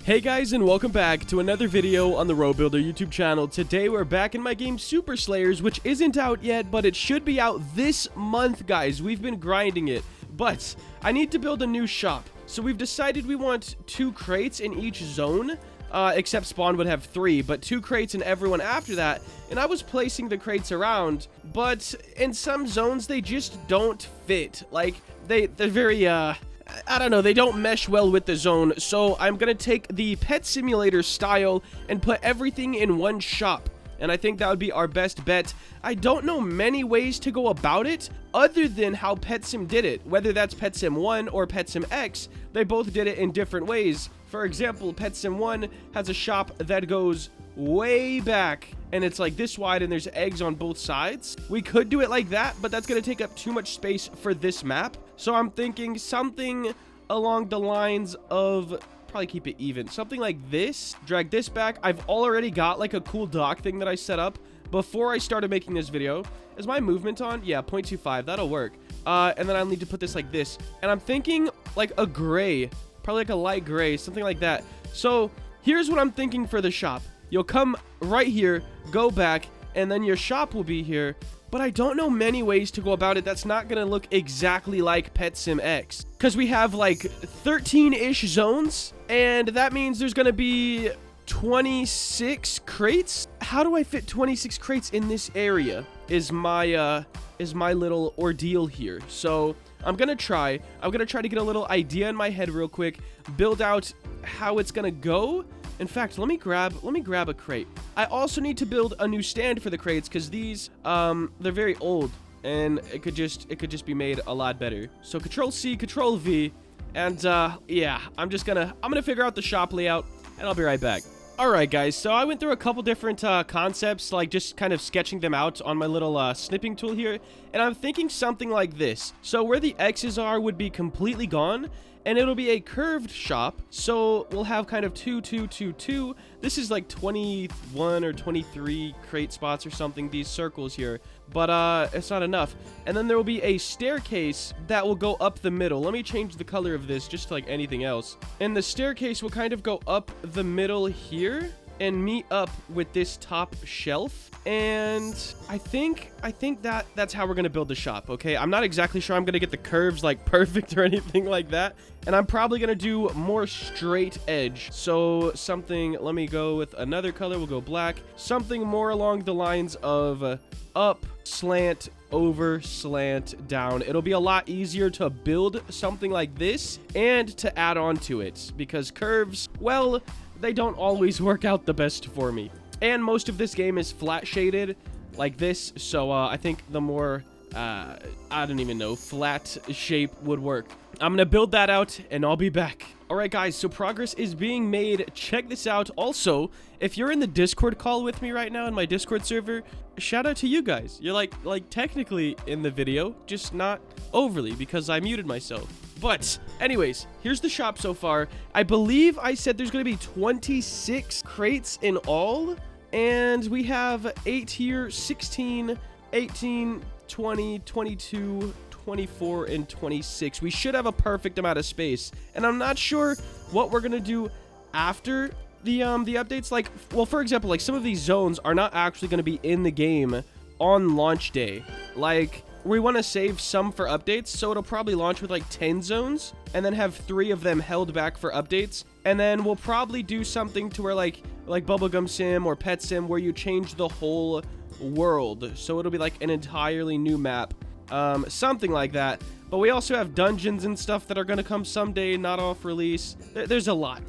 Hey guys, and welcome back to another video on the RoBuilder YouTube channel. Today we're back in my game Super Slayers, which isn't out yet, but it should be out this month, guys. We've been grinding it, but I need to build a new shop. So we've decided we want 2 crates in each zone, except Spawn would have 3, but 2 crates in everyone after that. And I was placing the crates around, but in some zones they just don't fit. Like, they're very, I don't know, they don't mesh well with the zone, so I'm gonna take the Pet Simulator style and put everything in one shop, and I think that would be our best bet. I don't know many ways to go about it, other than how Pet Sim did it. Whether that's Pet Sim 1 or Pet Sim X, they both did it in different ways. For example, Pet Sim 1 has a shop that goes way back, and it's like this wide, and there's eggs on both sides. We could do it like that, but that's gonna take up too much space for this map. So I'm thinking something along the lines of, probably keep it even, something like this. Drag this back. I've already got like a cool dock thing that I set up before I started making this video. Is my movement on? Yeah, 0.25, that'll work. And then I'll need to put this like this, and I'm thinking like a gray, probably like a light gray, something like that. So here's what I'm thinking for the shop. You'll come right here, go back, and then your shop will be here. But I don't know many ways to go about it that's not gonna look exactly like Pet Sim X, because we have like 13-ish zones, and that means there's gonna be 26 crates. How do I fit 26 crates in this area is my little ordeal here. So I'm gonna try to get a little idea in my head real quick, build out how it's gonna go. In fact, let me grab a crate. I also need to build a new stand for the crates, because these they're very old, and it could just be made a lot better. So Control C, Control V, and yeah, I'm gonna figure out the shop layout, and I'll be right back. Alright guys, so I went through a couple different concepts, like just kind of sketching them out on my little snipping tool here, and I'm thinking something like this. So where the X's are would be completely gone, and it'll be a curved shop, so we'll have kind of 2, 2, 2, 2. This is like 21 or 23 crate spots or something, these circles here, but it's not enough. And then there will be a staircase that will go up the middle. Let me change the color of this just like anything else. And the staircase will kind of go up the middle here and meet up with this top shelf. And I think that's how we're gonna build the shop. Okay, I'm not exactly sure I'm gonna get the curves like perfect or anything like that, and I'm probably gonna do more straight edge. So something, let me go with another color, we'll go black, something more along the lines of up, slant, over, slant, down. It'll be a lot easier to build something like this and to add on to it, because curves, well, they don't always work out the best for me. And most of this game is flat shaded like this, so I think the more, I don't even know, flat shape would work. I'm gonna build that out, and I'll be back. Alright guys, so progress is being made. Check this out. Also, if you're in the Discord call with me right now in my Discord server, shout out to you guys. You're like technically in the video, just not overly, because I muted myself. But anyways, here's the shop so far. I believe I said there's going to be 26 crates in all, and we have 8 here, 16, 18, 20, 22, 24, and 26. We should have a perfect amount of space, and I'm not sure what we're going to do after the updates. Like, well, for example, like some of these zones are not actually going to be in the game on launch day. Like, we want to save some for updates, so it'll probably launch with like 10 zones and then have 3 of them held back for updates. And then we'll probably do something to where like Bubblegum Sim or Pet Sim, where you change the whole world, so it'll be like an entirely new map, something like that. But we also have dungeons and stuff that are going to come someday, not off release. There's a lot,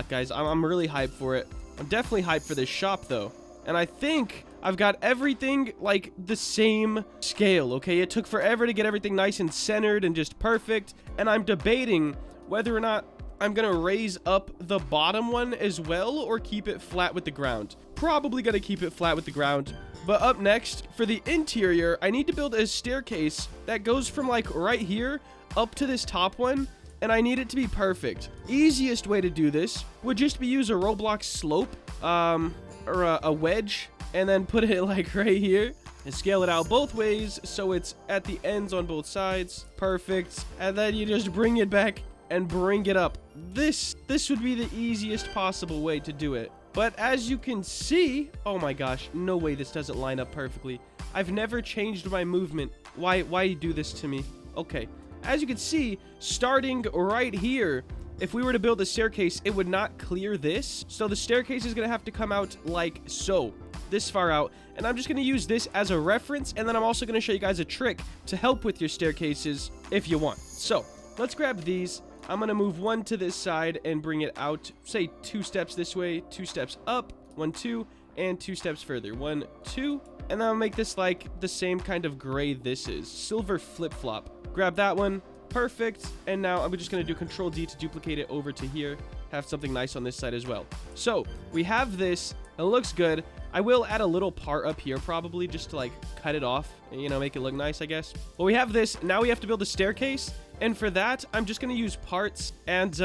guys. I'm really hyped for it. I'm definitely hyped for this shop though, and I think I've got everything like the same scale. Okay, it took forever to get everything nice and centered and just perfect, and I'm debating whether or not I'm gonna raise up the bottom one as well or keep it flat with the ground. Probably gonna keep it flat with the ground. But up next, for the interior, I need to build a staircase that goes from like right here up to this top one, and I need it to be perfect. Easiest way to do this would just be use a Roblox slope, or a wedge, and then put it like right here and scale it out both ways so it's at the ends on both sides. Perfect. And then you just bring it back and bring it up. this would be the easiest possible way to do it. But as you can see, oh my gosh, no way this doesn't line up perfectly. I've never changed my movement. Why do this to me? Okay, as you can see, starting right here, if we were to build a staircase, it would not clear this. So the staircase is gonna have to come out like so, this far out. And I'm just gonna use this as a reference, and then I'm also gonna show you guys a trick to help with your staircases if you want. So let's grab these. I'm gonna move one to this side and bring it out, say 2 steps this way, 2 steps up, 1, 2, and 2 steps further, 1, 2, and then I'll make this like the same kind of gray this is, silver flip-flop. Grab that one, perfect, and now I'm just gonna do Control D to duplicate it over to here, have something nice on this side as well. So we have this, it looks good. I will add a little part up here probably just to like cut it off and, you know, make it look nice, I guess. Well, we have this, now we have to build a staircase. And for that, I'm just going to use parts and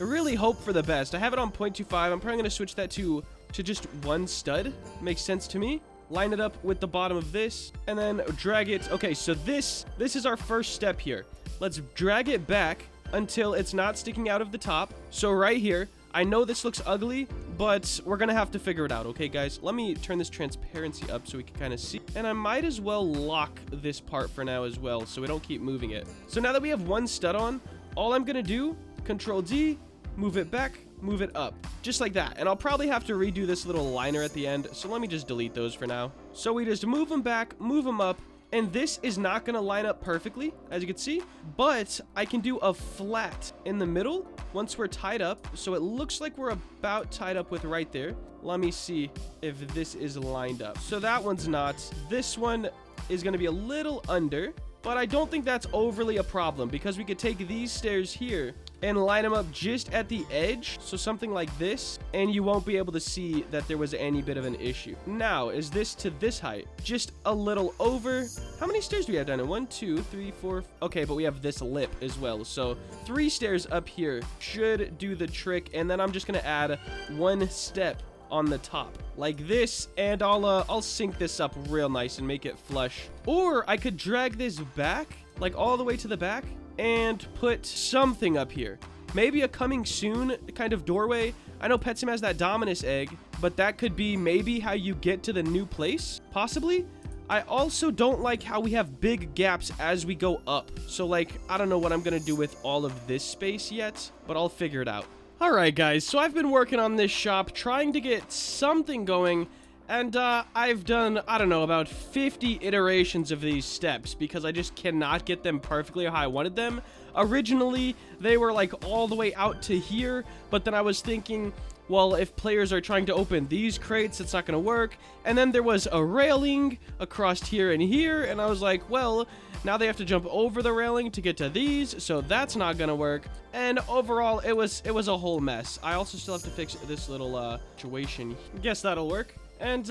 really hope for the best. I have it on 0.25. I'm probably going to switch that to just 1 stud. Makes sense to me. Line it up with the bottom of this and then drag it. Okay, so this is our first step here. Let's drag it back until it's not sticking out of the top. So right here, I know this looks ugly, but we're gonna have to figure it out, okay, guys? Let me turn this transparency up so we can kind of see. And I might as well lock this part for now as well so we don't keep moving it. So now that we have 1 stud on, all I'm gonna do, Control D, move it back, move it up, just like that. And I'll probably have to redo this little liner at the end, so let me just delete those for now. So we just move them back, move them up, and this is not going to line up perfectly, as you can see, but I can do a flat in the middle once we're tied up. So it looks like we're about tied up with right there. Let me see if this is lined up. So that one's not. This one is going to be a little under, but I don't think that's overly a problem because we could take these stairs here and line them up just at the edge, so something like this, and you won't be able to see that there was any bit of an issue. Now, is this to this height? Just a little over. How many stairs do we have down here? 1, 2, 3, 4. Okay, but we have this lip as well, so 3 stairs up here should do the trick, and then I'm just gonna add 1 step on the top like this, and I'll sync this up real nice and make it flush. Or I could drag this back, like all the way to the back, and put something up here. Maybe a coming soon kind of doorway. I know Petsim has that Dominus egg, but that could be maybe how you get to the new place, possibly. I also don't like how we have big gaps as we go up. So like, I don't know what I'm gonna do with all of this space yet, but I'll figure it out. Alright guys, so I've been working on this shop, trying to get something going, and I've done, I don't know, about 50 iterations of these steps because I just cannot get them perfectly how I wanted them. Originally, they were like all the way out to here, but then I was thinking, well, if players are trying to open these crates, it's not going to work. And then there was a railing across here and here, and I was like, well, now they have to jump over the railing to get to these, so that's not going to work. And overall, it was a whole mess. I also still have to fix this little situation. Guess that'll work. And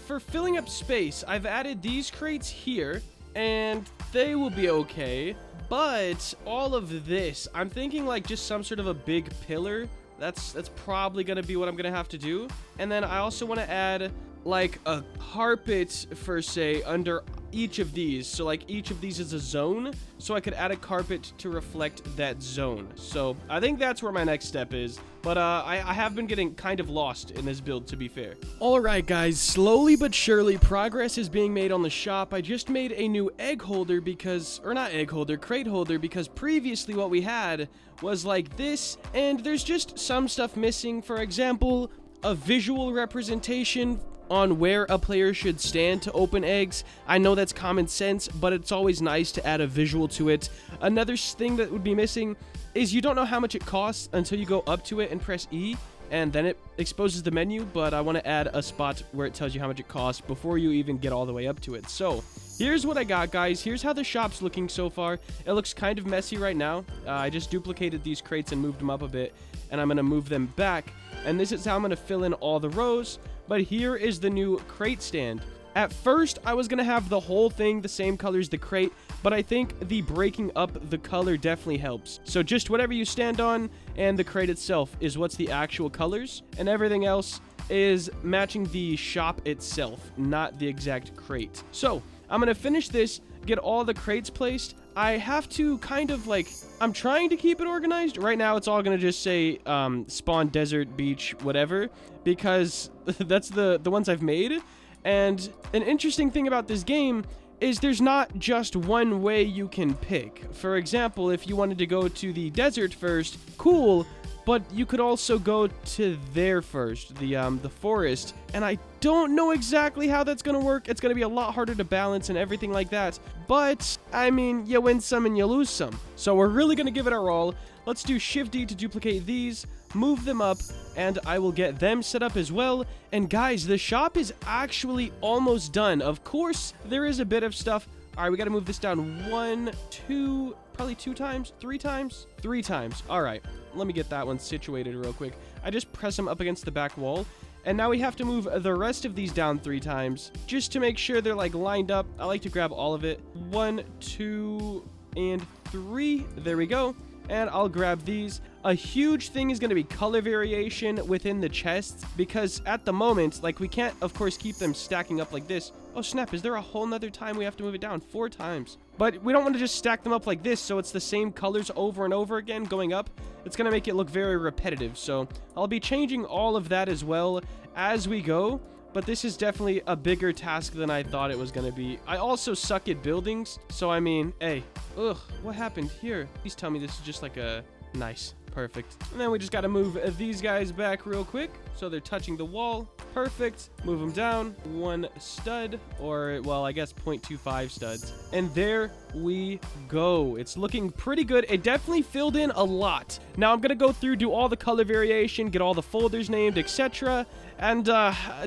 for filling up space, I've added these crates here, and they will be okay. But all of this, I'm thinking like just some sort of a big pillar. That's probably going to be what I'm going to have to do. And then I also want to add like a carpet for, say, under each of these. So like each of these is a zone, so I could add a carpet to reflect that zone. So I think that's where my next step is. But I have been getting kind of lost in this build, to be fair. Alright guys, slowly but surely progress is being made on the shop. I just made a new egg holder because, or not egg holder, crate holder, because previously what we had was like this, and there's just some stuff missing. For example, a visual representation on where a player should stand to open eggs. I know that's common sense, but it's always nice to add a visual to it. Another thing that would be missing is you don't know how much it costs until you go up to it and press E, and then it exposes the menu, but I want to add a spot where it tells you how much it costs before you even get all the way up to it. So here's what I got, guys. Here's how the shop's looking so far. It looks kind of messy right now. I just duplicated these crates and moved them up a bit, and I'm going to move them back, and this is how I'm going to fill in all the rows. But here is the new crate stand. At first, I was going to have the whole thing the same color as the crate, but I think the breaking up the color definitely helps. So just whatever you stand on and the crate itself is what's the actual colors, and everything else is matching the shop itself, not the exact crate. So I'm going to finish this, get all the crates placed. I have to kind of like, I'm trying to keep it organized. Right now, it's all going to just say spawn, desert, beach, whatever, because that's the ones I've made. And an interesting thing about this game is there's not just one way you can pick. For example, if you wanted to go to the desert first, cool, but you could also go to there first, the forest, and I don't know exactly how that's gonna work. It's gonna be a lot harder to balance and everything like that, but I mean, you win some and you lose some. So we're really gonna give it our all. Let's do Shift D to duplicate these, move them up, and I will get them set up as well. And guys, the shop is actually almost done. Of course, there is a bit of stuff. All right, we got to move this down 1, 2, probably 2 times, 3 times, 3 times. All right, let me get that one situated real quick. I just press them up against the back wall. And now we have to move the rest of these down 3 times just to make sure they're like lined up. I like to grab all of it. 1, 2, and 3. There we go. And I'll grab these. A huge thing is going to be color variation within the chests, because at the moment, like, we can't, of course, keep them stacking up like this. Oh, snap. Is there a whole nother time we have to move it down? 4 times. But we don't want to just stack them up like this, so it's the same colors over and over again going up. It's going to make it look very repetitive. So I'll be changing all of that as well as we go. But this is definitely a bigger task than I thought it was going to be. I also suck at buildings. So, I mean, hey. Ugh, what happened here? Please tell me this is just like a... Nice. Perfect. And then we just got to move these guys back real quick so they're touching the wall. Perfect. Move them down 1 stud, or, well, I guess 0.25 studs. And there we go. It's looking pretty good. It definitely filled in a lot. Now I'm going to go through, do all the color variation, get all the folders named, etc. And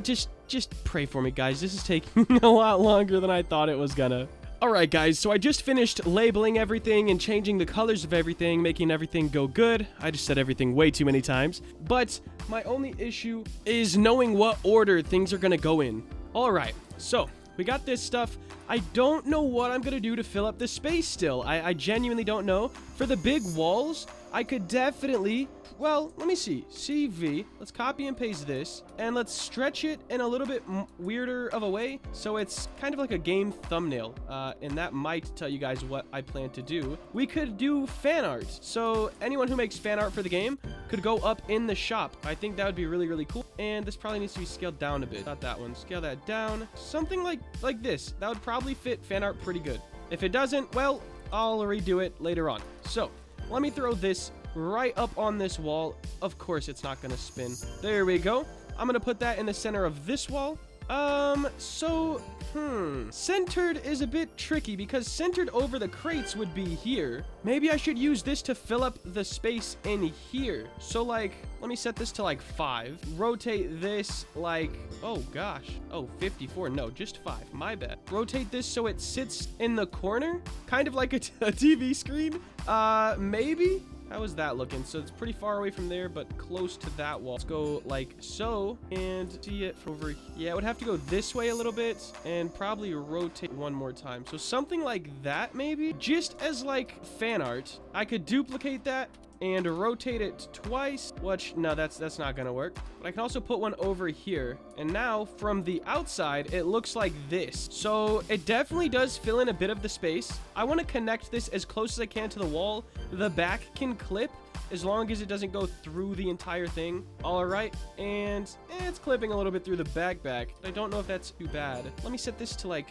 just pray for me, guys. This is taking a lot longer than I thought it was gonna. Alright guys, so I just finished labeling everything and changing the colors of everything, making everything go good. I just said everything way too many times. But my only issue is knowing what order things are going to go in. Alright, so we got this stuff. I don't know what I'm going to do to fill up the space still. I genuinely don't know. For the big walls, I could definitely... Well, let me see. CV. Let's copy and paste this. And let's stretch it in a little bit weirder of a way. So it's kind of like a game thumbnail. And that might tell you guys what I plan to do. We could do fan art. So anyone who makes fan art for the game could go up in the shop. I think that would be really, really cool. And this probably needs to be scaled down a bit. Not that one. Scale that down. Something like this. That would probably fit fan art pretty good. If it doesn't, well, I'll redo it later on. So let me throw this right up on this wall. Of course it's not gonna spin. There we go. I'm gonna put that in the center of this wall. Centered is a bit tricky because centered over the crates would be here. Maybe I should use this to fill up the space in here. So like, let me set this to like 5. Rotate this like, oh gosh. Oh, 54. No, just 5. My bad. Rotate this so it sits in the corner, kind of like a TV screen. Maybe? How is that looking? So it's pretty far away from there, but close to that wall. Let's go like so and see it from over here. Yeah, it would have to go this way a little bit and probably rotate one more time. So something like that, maybe just as like fan art. I could duplicate that and rotate it twice, which no, that's not gonna work. But I can also put one over here, and now from the outside it looks like this. So it definitely does fill in a bit of the space. I want to connect this as close as I can to the wall. The back can clip as long as it doesn't go through the entire thing. All right, and it's clipping a little bit through the back. I don't know if that's too bad. Let me set this to like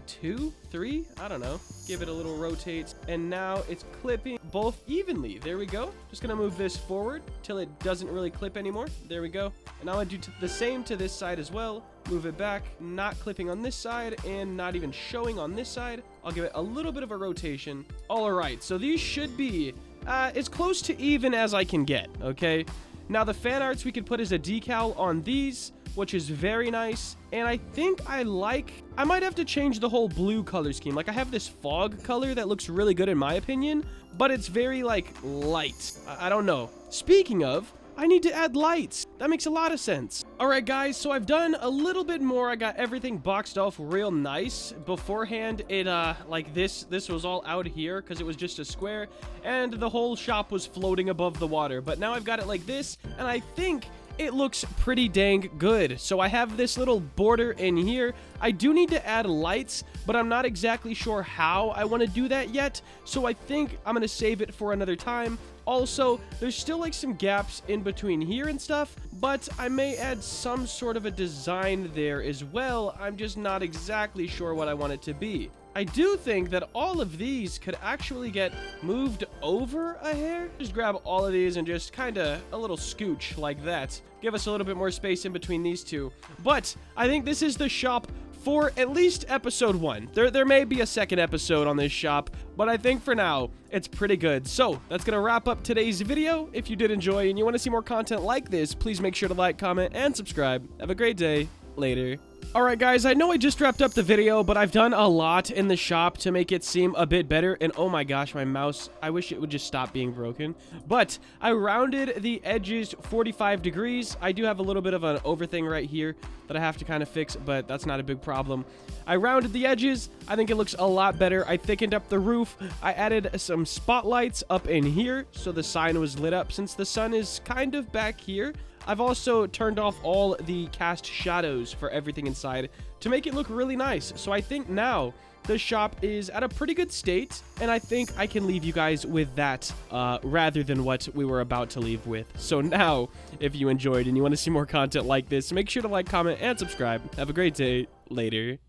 2, 3, I don't know. Give it a little rotate, and now it's clipping both evenly. There we go. Just gonna move this forward till it doesn't really clip anymore. There we go. And I'm gonna do the same to this side as well. Move it back, not clipping on this side and not even showing on this side. I'll give it a little bit of a rotation. All right, so these should be as close to even as I can get, okay? Now the fan arts we could put as a decal on these, which is very nice. And I think I might have to change the whole blue color scheme. Like I have this fog color that looks really good in my opinion, but it's very like light. I don't know. Speaking of, I need to add lights. That makes a lot of sense. All right, guys, so I've done a little bit more. I got everything boxed off real nice. Beforehand, it, like this was all out here because it was just a square, and the whole shop was floating above the water. But now I've got it like this, and I think it looks pretty dang good. So I have this little border in here. I do need to add lights, but I'm not exactly sure how I want to do that yet. So I think I'm going to save it for another time. Also, there's still like some gaps in between here and stuff, but I may add some sort of a design there as well. I'm just not exactly sure what I want it to be. I do think that all of these could actually get moved over a hair. Just grab all of these and just kind of a little scooch like that. Give us a little bit more space in between these two. But I think this is the shop for at least episode 1. There may be a second episode on this shop, but I think for now, it's pretty good. So that's going to wrap up today's video. If you did enjoy and you want to see more content like this, please make sure to like, comment, and subscribe. Have a great day. Later. Alright guys, I know I just wrapped up the video, but I've done a lot in the shop to make it seem a bit better, and oh my gosh, my mouse, I wish it would just stop being broken. But I rounded the edges 45 degrees. I do have a little bit of an over thing right here that I have to kind of fix, but that's not a big problem. I rounded the edges. I think it looks a lot better. I thickened up the roof. I added some spotlights up in here so the sign was lit up since the sun is kind of back here. I've also turned off all the cast shadows for everything inside to make it look really nice. So I think now the shop is at a pretty good state, and I think I can leave you guys with that rather than what we were about to leave with. So now, if you enjoyed and you want to see more content like this, make sure to like, comment, and subscribe. Have a great day. Later.